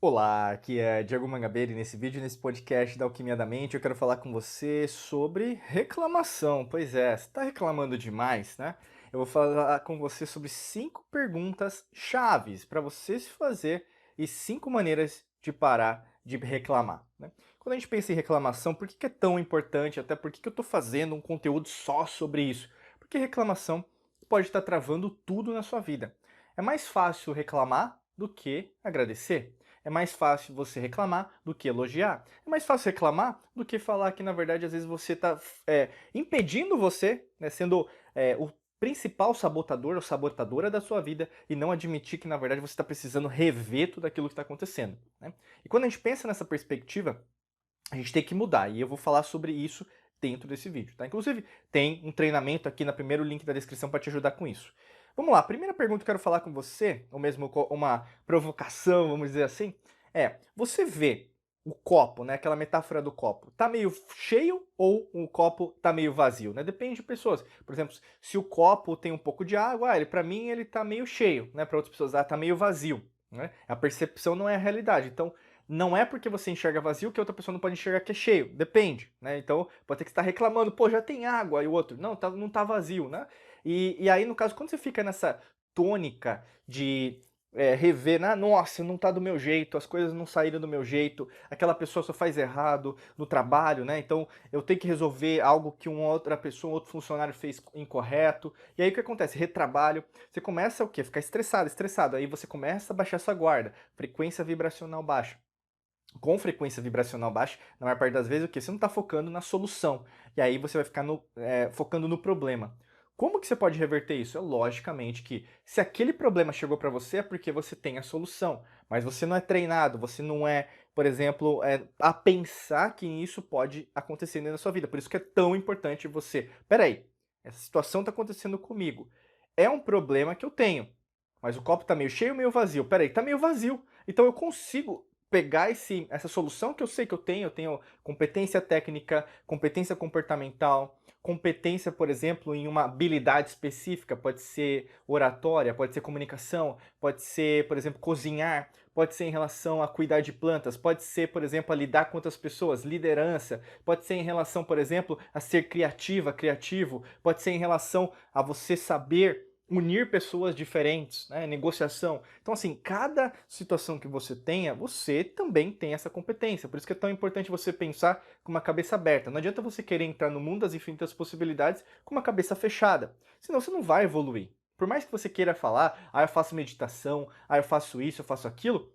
Olá, aqui é Diego Mangabeira e nesse vídeo, nesse podcast da Alquimia da Mente, eu quero falar com você sobre reclamação. Pois é, você está reclamando demais, né? Eu vou falar com você sobre 5 perguntas chaves para você se fazer e 5 maneiras de parar de reclamar, né? Quando a gente pensa em reclamação, por que que é tão importante? Até por que que eu estou fazendo um conteúdo só sobre isso? Porque reclamação pode estar travando tudo na sua vida. É mais fácil reclamar do que agradecer. É mais fácil você reclamar do que elogiar. É mais fácil reclamar do que falar que, na verdade, às vezes você está impedindo você, né, sendo o principal sabotador ou sabotadora da sua vida e não admitir que, na verdade, você está precisando rever tudo aquilo que está acontecendo, né? E quando a gente pensa nessa perspectiva, a gente tem que mudar. E eu vou falar sobre isso dentro desse vídeo, tá? Inclusive, tem um treinamento aqui no primeiro link da descrição para te ajudar com isso. Vamos lá, a primeira pergunta que eu quero falar com você, ou mesmo uma provocação, vamos dizer assim, você vê o copo, né, aquela metáfora do copo, tá meio cheio ou o copo tá meio vazio, né? Depende de pessoas. Por exemplo, se o copo tem um pouco de água, ele para mim ele tá meio cheio, né? Para outras pessoas, tá meio vazio, né? A percepção não é a realidade. Então, não é porque você enxerga vazio que a outra pessoa não pode enxergar que é cheio. Depende, né? Então, pode ter que estar reclamando, pô, já tem água, e o outro, não, não tá vazio, né? E aí, no caso, quando você fica nessa tônica de rever, né? Nossa, não tá do meu jeito, as coisas não saíram do meu jeito, aquela pessoa só faz errado no trabalho, né? Então, eu tenho que resolver algo que uma outra pessoa, um outro funcionário fez incorreto. E aí, o que acontece? Retrabalho. Você começa o quê? Ficar estressado, estressado. Aí você começa a baixar sua guarda, frequência vibracional baixa. Com frequência vibracional baixa, na maior parte das vezes, o que? Você não está focando na solução. E aí você vai ficar focando no problema. Como que você pode reverter isso? É logicamente que se aquele problema chegou para você é porque você tem a solução. Mas você não é treinado, você não é, por exemplo, a pensar que isso pode acontecer dentro da sua vida. Por isso que é tão importante você. Peraí, essa situação está acontecendo comigo. É um problema que eu tenho. Mas o copo está meio cheio ou meio vazio? Peraí, está meio vazio. Então eu consigo pegar essa solução que eu sei que eu tenho competência técnica, competência comportamental, competência, por exemplo, em uma habilidade específica, pode ser oratória, pode ser comunicação, pode ser, por exemplo, cozinhar, pode ser em relação a cuidar de plantas, pode ser, por exemplo, a lidar com outras pessoas, liderança, pode ser em relação, por exemplo, a ser criativa, criativo, pode ser em relação a você saber unir pessoas diferentes, né? Negociação. Então, assim, cada situação que você tenha, você também tem essa competência. Por isso que é tão importante você pensar com uma cabeça aberta. Não adianta você querer entrar no mundo das infinitas possibilidades com uma cabeça fechada. Senão você não vai evoluir. Por mais que você queira falar, eu faço meditação, eu faço isso, eu faço aquilo,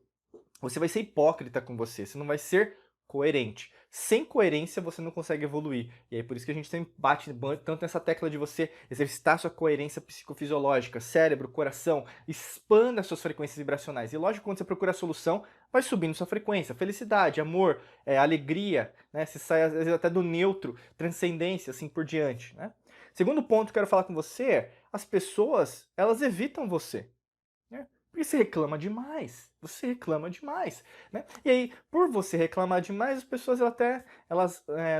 você vai ser hipócrita com você não vai ser coerente. Sem coerência você não consegue evoluir. E aí por isso que a gente sempre bate tanto nessa tecla de você exercitar sua coerência psicofisiológica, cérebro, coração, expanda suas frequências vibracionais. E lógico, quando você procura a solução, vai subindo sua frequência. Felicidade, amor, alegria, né? Você sai às vezes até do neutro, transcendência, assim por diante, né? Segundo ponto que eu quero falar com você é, as pessoas, elas evitam você, né? Porque você reclama demais, você reclama demais, né? E aí, por você reclamar demais, as pessoas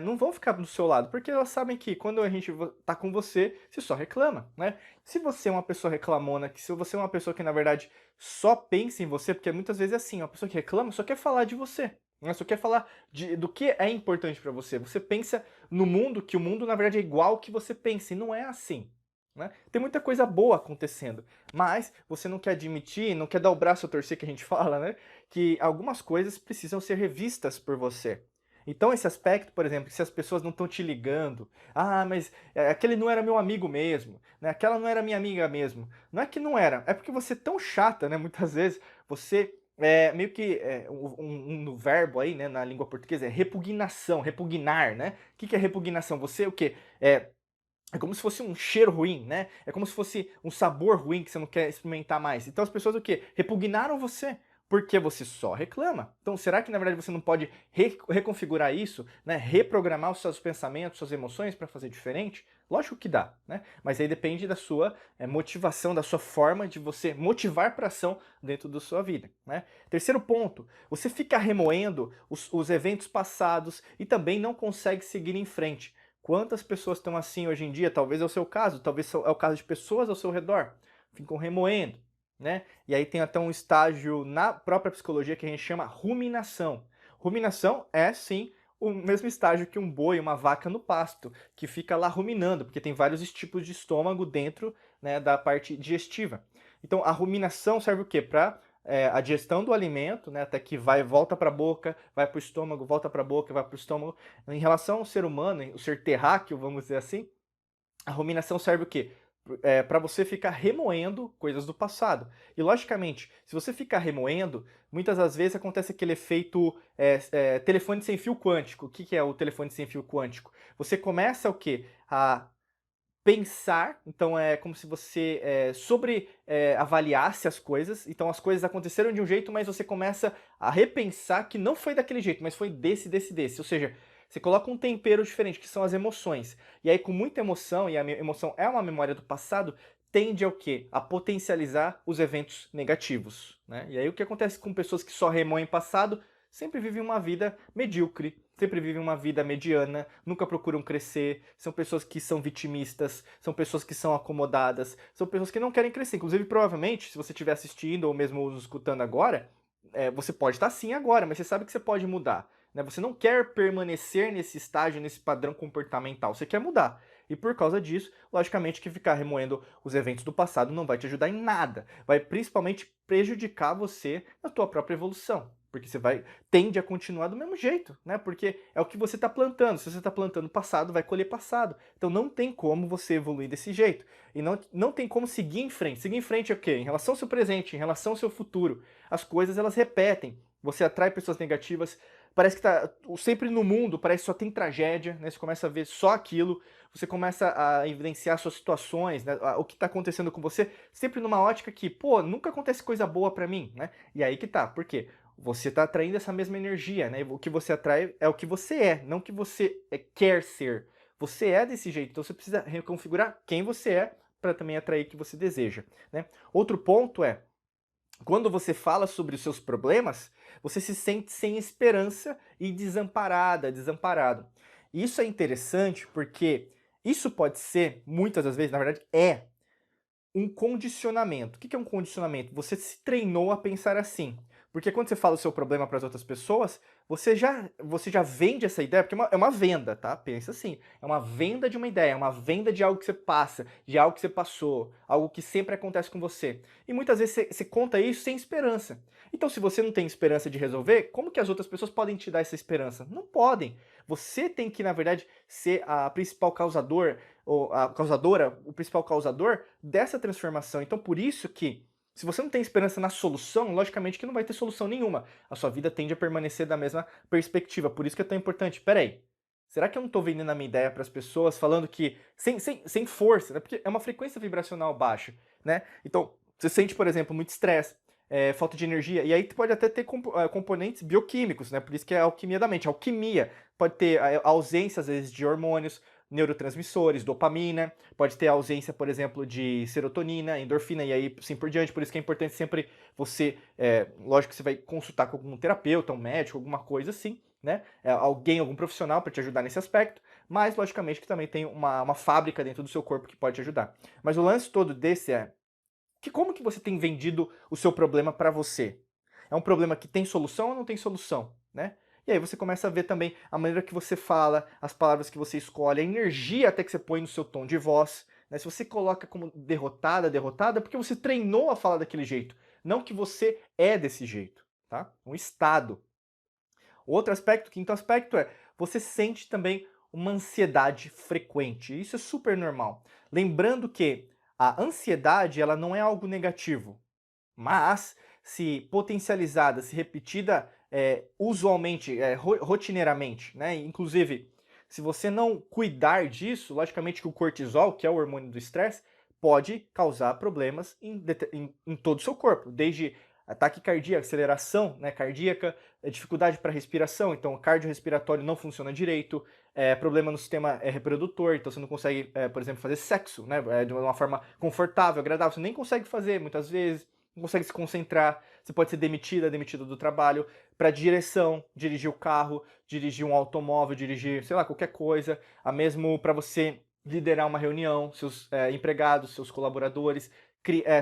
não vão ficar do seu lado, porque elas sabem que quando a gente tá com você, você só reclama, né? Se você é uma pessoa reclamona, que se você é uma pessoa que na verdade só pensa em você, porque muitas vezes é assim, uma pessoa que reclama só quer falar de você, né? Só quer falar do que é importante pra você. Você pensa no mundo, que o mundo na verdade é igual que você pensa, e não é assim, né? Tem muita coisa boa acontecendo, mas você não quer admitir, não quer dar o braço a torcer que a gente fala, né? Que algumas coisas precisam ser revistas por você. Então esse aspecto, por exemplo, se as pessoas não estão te ligando, mas aquele não era meu amigo mesmo, né? Aquela não era minha amiga mesmo. Não é que não era, é porque você é tão chata, né? Muitas vezes você meio que no verbo aí, né? Na língua portuguesa é repugnação, repugnar, né? O que é repugnação? Você o quê? É como se fosse um cheiro ruim, né? É como se fosse um sabor ruim que você não quer experimentar mais. Então as pessoas o quê? Repugnaram você porque você só reclama. Então será que na verdade você não pode reconfigurar isso, né? Reprogramar os seus pensamentos, suas emoções para fazer diferente? Lógico que dá, né? Mas aí depende da sua motivação, da sua forma de você motivar para ação dentro da sua vida, né? Terceiro ponto, você fica remoendo os eventos passados e também não consegue seguir em frente. Quantas pessoas estão assim hoje em dia? Talvez é o seu caso, talvez é o caso de pessoas ao seu redor. Ficam remoendo, né? E aí tem até um estágio na própria psicologia que a gente chama ruminação. Ruminação é, sim, o mesmo estágio que um boi, uma vaca no pasto, que fica lá ruminando, porque tem vários tipos de estômago dentro, né, da parte digestiva. Então, a ruminação serve o quê? Para a digestão do alimento, né, até que vai volta para a boca, vai para o estômago, volta para a boca, vai para o estômago. Em relação ao ser humano, o ser terráqueo, vamos dizer assim, a ruminação serve o quê? Para você ficar remoendo coisas do passado. E, logicamente, se você ficar remoendo, muitas das vezes acontece aquele efeito telefone sem fio quântico. O que, que é o telefone sem fio quântico? Você começa o quê? A pensar, então é como se você avaliasse as coisas, então as coisas aconteceram de um jeito, mas você começa a repensar que não foi daquele jeito, mas foi desse, ou seja, você coloca um tempero diferente, que são as emoções, e aí com muita emoção, e a emoção é uma memória do passado, tende ao quê? A potencializar os eventos negativos, né? E aí o que acontece com pessoas que só remoem passado, sempre vivem uma vida medíocre, sempre vivem uma vida mediana, nunca procuram crescer, são pessoas que são vitimistas, são pessoas que são acomodadas, são pessoas que não querem crescer. Inclusive, provavelmente, se você estiver assistindo ou mesmo nos escutando agora, você pode estar assim agora, mas você sabe que você pode mudar. Né? Você não quer permanecer nesse estágio, nesse padrão comportamental, você quer mudar. E por causa disso, logicamente que ficar remoendo os eventos do passado não vai te ajudar em nada. Vai principalmente prejudicar você na tua própria evolução. Porque você tende a continuar do mesmo jeito, né? Porque é o que você está plantando. Se você está plantando passado, vai colher passado. Então não tem como você evoluir desse jeito. E não tem como seguir em frente. Seguir em frente é o quê? Em relação ao seu presente, em relação ao seu futuro. As coisas, elas repetem. Você atrai pessoas negativas. Parece que tá sempre no mundo, parece que só tem tragédia, né? Você começa a ver só aquilo. Você começa a evidenciar suas situações, né? O que está acontecendo com você, sempre numa ótica que, pô, nunca acontece coisa boa para mim, né? E aí que tá. Por quê? Você está atraindo essa mesma energia, né? O que você atrai é o que você é, não o que você quer ser. Você é desse jeito, então você precisa reconfigurar quem você é para também atrair o que você deseja, né? Outro ponto é, quando você fala sobre os seus problemas, você se sente sem esperança e desamparado. E isso é interessante porque isso pode ser, muitas das vezes, na verdade, é um condicionamento. O que é um condicionamento? Você se treinou a pensar assim. Porque quando você fala o seu problema para as outras pessoas, você já vende essa ideia, porque é uma venda, tá? Pensa assim, é uma venda de uma ideia, é uma venda de algo que você passa, de algo que você passou, algo que sempre acontece com você. E muitas vezes você conta isso sem esperança. Então, se você não tem esperança de resolver, como que as outras pessoas podem te dar essa esperança? Não podem. Você tem que, na verdade, ser a principal causador, ou a causadora, o principal causador dessa transformação. Então, por isso que, se você não tem esperança na solução, logicamente que não vai ter solução nenhuma. A sua vida tende a permanecer da mesma perspectiva. Por isso que é tão importante. Peraí, será que eu não estou vendendo a minha ideia para as pessoas falando que sem força, né? Porque é uma frequência vibracional baixa, né? Então, você sente, por exemplo, muito estresse, falta de energia, e aí pode até ter componentes bioquímicos, né? Por isso que é a alquimia da mente. A alquimia pode ter a ausência, às vezes, de hormônios, neurotransmissores, dopamina, pode ter ausência, por exemplo, de serotonina, endorfina e aí assim por diante. Por isso que é importante sempre você, lógico que você vai consultar com algum terapeuta, um médico, alguma coisa assim, né? Algum profissional para te ajudar nesse aspecto, mas logicamente que também tem uma fábrica dentro do seu corpo que pode te ajudar. Mas o lance todo desse é que como que você tem vendido o seu problema para você? É um problema que tem solução ou não tem solução, né? E aí você começa a ver também a maneira que você fala, as palavras que você escolhe, a energia até que você põe no seu tom de voz, né? Se você coloca como derrotada, é porque você treinou a falar daquele jeito, não que você é desse jeito, tá? Um estado. Outro aspecto, quinto aspecto é, você sente também uma ansiedade frequente. Isso é super normal. Lembrando que a ansiedade, ela não é algo negativo, mas se potencializada, se repetida usualmente, rotineiramente, né? Inclusive, se você não cuidar disso, logicamente que o cortisol, que é o hormônio do estresse, pode causar problemas em todo o seu corpo, desde ataque cardíaco, aceleração, né, cardíaca, dificuldade para respiração, então o cardiorrespiratório não funciona direito, problema no sistema reprodutor, então você não consegue, por exemplo, fazer sexo, né, de uma forma confortável, agradável, você nem consegue fazer muitas vezes, não consegue se concentrar, você pode ser demitido do trabalho, para direção, dirigir o carro, dirigir um automóvel, dirigir, sei lá, qualquer coisa, a mesmo para você liderar uma reunião, seus empregados, seus colaboradores,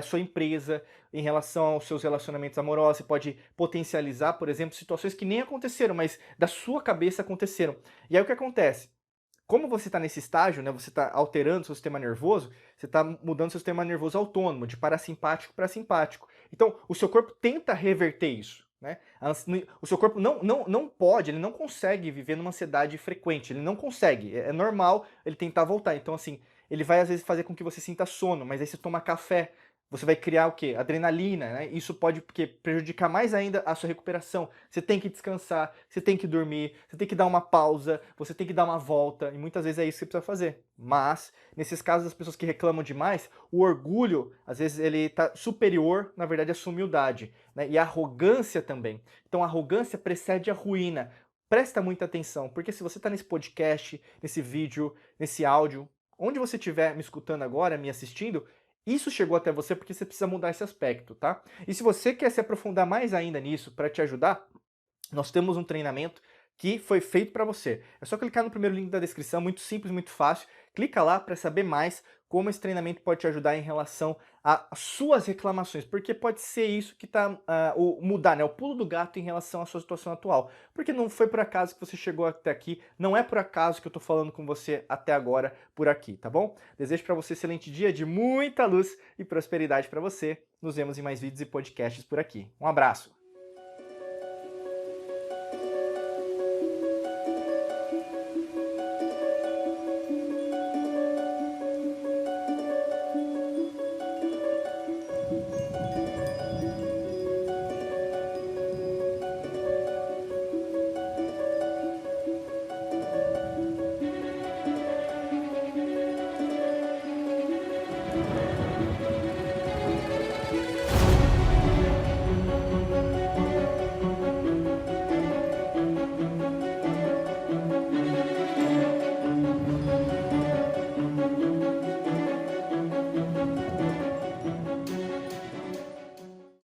sua empresa, em relação aos seus relacionamentos amorosos, você pode potencializar, por exemplo, situações que nem aconteceram, mas da sua cabeça aconteceram. E aí o que acontece? Como você está nesse estágio, né, você está alterando seu sistema nervoso, você está mudando seu sistema nervoso autônomo, de parasimpático para simpático. Então, o seu corpo tenta reverter isso. Né? O seu corpo não pode, ele não consegue viver numa ansiedade frequente, ele não consegue. É normal ele tentar voltar. Então, assim, ele vai às vezes fazer com que você sinta sono, mas aí você toma café, você vai criar o quê? Adrenalina, né? Isso pode prejudicar mais ainda a sua recuperação. Você tem que descansar, você tem que dormir, você tem que dar uma pausa, você tem que dar uma volta, e muitas vezes é isso que você precisa fazer. Mas, nesses casos das pessoas que reclamam demais, o orgulho, às vezes, ele está superior, na verdade, à sua humildade, né? E a arrogância também. Então, a arrogância precede a ruína. Presta muita atenção, porque se você está nesse podcast, nesse vídeo, nesse áudio, onde você estiver me escutando agora, me assistindo, isso chegou até você porque você precisa mudar esse aspecto, tá? E se você quer se aprofundar mais ainda nisso para te ajudar, nós temos um treinamento que foi feito para você. É só clicar no primeiro link da descrição, muito simples, muito fácil. Clica lá para saber mais como esse treinamento pode te ajudar em relação às suas reclamações, porque pode ser isso que está o mudar, né, o pulo do gato em relação à sua situação atual. Porque não foi por acaso que você chegou até aqui, não é por acaso que eu estou falando com você até agora por aqui, tá bom? Desejo para você um excelente dia de muita luz e prosperidade para você. Nos vemos em mais vídeos e podcasts por aqui. Um abraço!